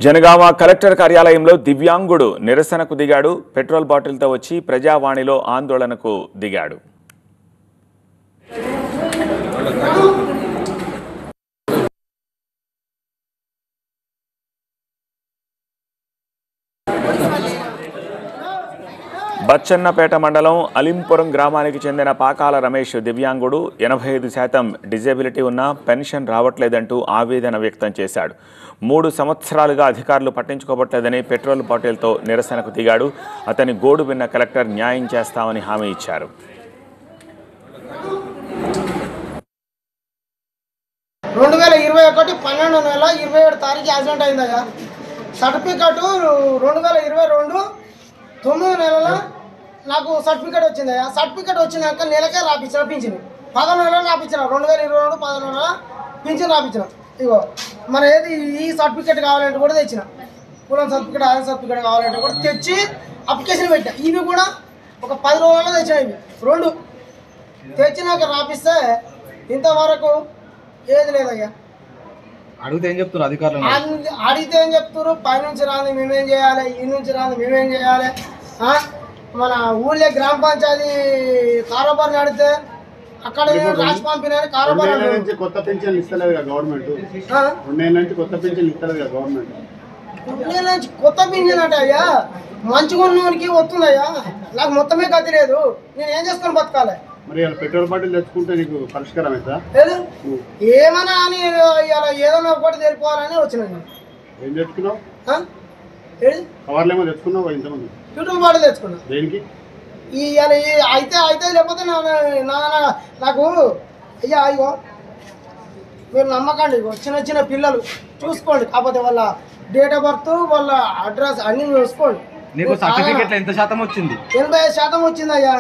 Janagama collector కార్యాలయంలో దివ్యాంగుడు నిరసనకు దిగాడు. పెట్రోల్ బాటిల్తో వచ్చి ప్రజావాణిలో ఆందోళనకు దిగాడు. బచ్చన్నపేట మండలం అలింపురం గ్రామానికి చెందిన పాకాల రమేష్ దివ్యాంగుడు. 85% డిజేబిలిటీ ఉన్నా పెన్షన్ రావట్లేదంటూ ఆవేదన వ్యక్తం చేశాడు. 3 సంవత్సరాలుగా అధికారులు పట్టించుకోవట్లేదని పెట్రోల్ బాటిల్తో నిరసనకు దిగాడు. అతని గోడు విన్న కలెక్టర్ న్యాయం చేస్తామని హామీ ఇచ్చారు. సర్టిఫికెట్ 2022 9 నెలల నాకు సర్టిఫికేట్ వచ్చిందయ్యా. సర్టిఫికేట్ వచ్చినాక నెలకే రాపించిన పింఛను 10 నెలలు రాపించిన 2022 10 నెలల పింఛను రాపించిన. ఇగో మన ఏది ఈ సర్టిఫికేట్ కావాలంటే కూడా తెచ్చిన, కులం సర్టిఫికేట్ ఆదాయ సర్టిఫికేట్ కావాలంటే కూడా తెచ్చి అప్లికేషన్ పెట్టా. ఇవి కూడా ఒక 10 రోజుల్లో తెచ్చిన. ఇవి 2 తెచ్చినాక రాపిస్తే ఇంతవరకు ఏది లేదయ్యా. అడిగితే ఏం చెప్తున్నారు అధికారులు? అడిగితే ఏం చెప్తున్నారు, పైనుంచి రాని మేమేం చేయాలి, ఈ నుంచి రాని మేమేం చేయాలి. మన ఊళ్ళో గ్రామ పంచాయతీ కారోబార్ నడితే అక్కడ రాసి పంపినారు. కారోబార్ కొత్త పెన్షన్ ఇస్తలేదు గవర్నమెంట్. 2 నెలల నుంచి కొత్త పెన్షన్ ఇస్తలేదు గవర్నమెంట్. 2 నెలల నుంచి కొత్త పెన్షన్ అంటే అయ్యా మంచిగా ఉన్నోనికి వస్తుందయ్యా. నాకు మొత్తమే గతి లేదు, నేను ఏం చేసుకొని బతకాలి. మరి పెట్రోల్ బాటిల్ తెచ్చుకుంటే నీకు పరిష్కారం అవుతా? ఏమన్నా అని ఇలా ఏదైనా ఒకటి తెలిపోవాలని వచ్చినాను. ఏం తెచ్చుకున్నావు? కవర్లు ఏమో తెచ్చుకున్నావు ఇంతమంది? పెట్రోల్ బాటిల్ తెచ్చుకున్నా. దేనికి? అయితే లేకపోతే నాకు అయ్యా ఇగో మీరు నమ్మకండి. ఇగో చిన్న పిల్లలు చూసుకోండి, కాకపోతే వాళ్ళ డేట్ ఆఫ్ బర్త్ వాళ్ళ అడ్రస్ అన్ని చూసుకోండి. నీకు సర్టిఫికెట్ ఎంత శాతం వచ్చింది? 85% వచ్చింది అయ్యా.